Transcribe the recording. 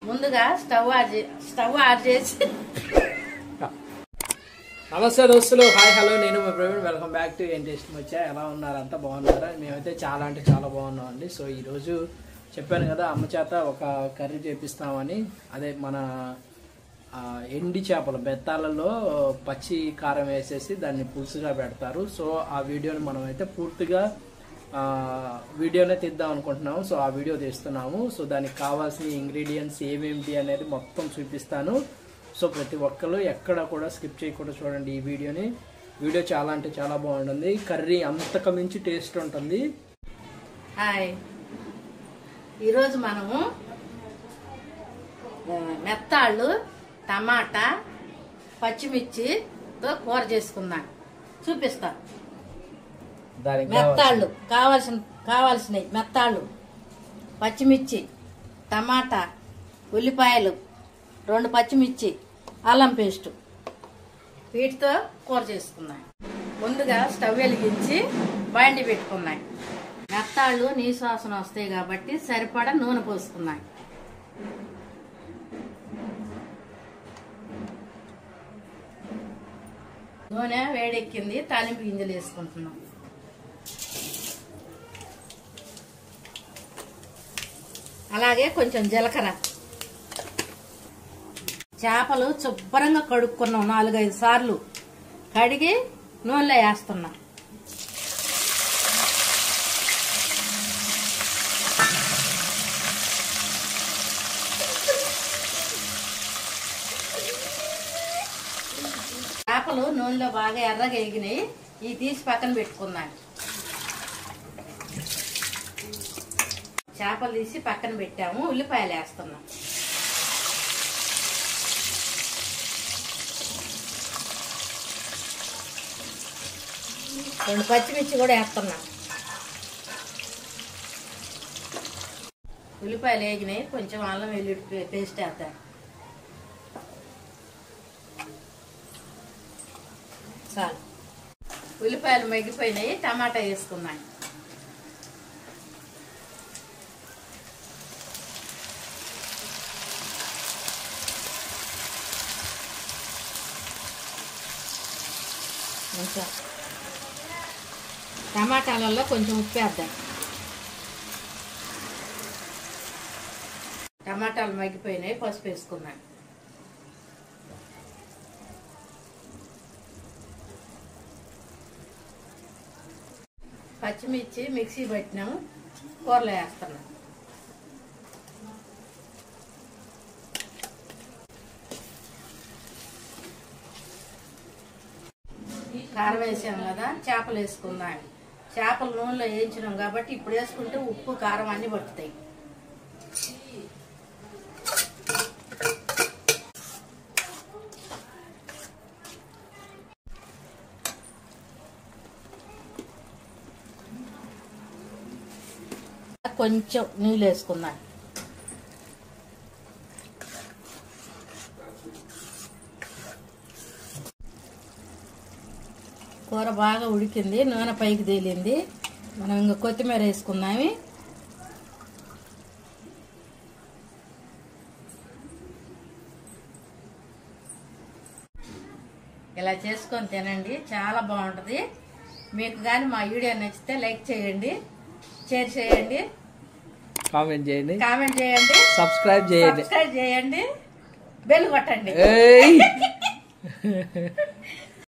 ముందుగా stove on చేసి నమస్తే దోస్తులు, హాయ్ హలో, నేను మా ప్రవీణ్. వెల్కమ్ బ్యాక్ టు ఏం టేస్ట్ వచ్చా. ఎలా ఉన్నారు? అంతా బాగున్నారా? మేమైతే చాలా అంటే చాలా బాగున్నామండి. సో ఈరోజు చెప్పాను కదా, అమ్మ చేత ఒక కర్రీ చేపిస్తామని. అదే మన ఎండి చేపలు బెత్తాలలో పచ్చి కారం వేసేసి దాన్ని పులుసుగా పెడతారు. సో ఆ వీడియోని మనం అయితే పూర్తిగా వీడియోనే తీద్దాం అనుకుంటున్నాము. సో ఆ వీడియో తీస్తున్నాము. సో దానికి కావాల్సిన ఇంగ్రీడియంట్స్ ఏమేమిటి అనేది మొత్తం చూపిస్తాను. సో ప్రతి ఒక్కరు ఎక్కడ కూడా స్కిప్ చేయకుండా చూడండి ఈ వీడియోని. వీడియో చాలా అంటే చాలా బాగుంటుంది. కర్రీ అంతకు మించి టేస్ట్ ఉంటుంది. హాయ్, ఈరోజు మనము మెత్తాళ్ళు టమాటా పచ్చిమిర్చితో కూర చేసుకుందాం. చూపిస్తా. మెత్తాళ్ళు కావాల్సినవి మెత్తాళ్ళు, పచ్చిమిర్చి, టమాటా, ఉల్లిపాయలు, 2 పచ్చిమిర్చి, అల్లం పేస్టు, వీటితో కూర చేసుకున్నాం. ముందుగా స్టవ్ వెలిగించి బాండి పెట్టుకున్నాం. మెత్తాళ్ళు నీసు వాసన వస్తాయి కాబట్టి సరిపడా నూనె పోసుకున్నాం. నూనె వేడెక్కింది, తాలింపు గింజలు వేసుకుంటున్నాం. అలాగే కొంచెం జీలకర్ర. చేపలు శుభ్రంగా కడుక్కున్నాం. 4-5 సార్లు కడిగి నూనెలో వేస్తున్నాం. చేపలు నూనెలో బాగా ఎర్రగా ఎగినాయి. ఇవి తీసి పక్కన పెట్టుకున్నాం. చేపలు తీసి పక్కన పెట్టాము. ఉల్లిపాయలు వేస్తున్నాం. రెండు పచ్చిమిర్చి కూడా వేస్తున్నాం. ఉల్లిపాయలు వేగినాయి. కొంచెం అల్లం వెల్లుల్లి పేస్ట్ వేస్తాం. చాలు. ఉల్లిపాయలు మగ్గిపోయినాయి. టమాటా వేసుకున్నాం. టమాటాలలో కొంచెం ఉప్పు వేద్దాం. టమాటాలు మగ్గిపోయినాయి. పసుపు వేసుకున్నాం. పచ్చిమిర్చి మిక్సీ పట్టినాము. కూరలో వేస్తున్నాం. కారం వేసాం కదా, చేపలు వేసుకుందాం. చేపలు నూనెలో వేయించినాం కాబట్టి ఇప్పుడు వేసుకుంటే ఉప్పు కారం అన్ని పడుతాయి. కొంచెం నీళ్ళు వేసుకుందాం. కూర బాగా ఉడికింది. నూనె పైకి తేలింది. మనం ఇంకా కొత్తిమీర వేసుకుందాము. ఇలా చేసుకొని తినండి, చాలా బాగుంటుంది. మీకు కానీ మా వీడియో నచ్చితే లైక్ చేయండి, షేర్ చేయండి, కామెంట్ చేయండి, సబ్స్క్రైబ్ చేయండి, బెల్ కొట్టండి.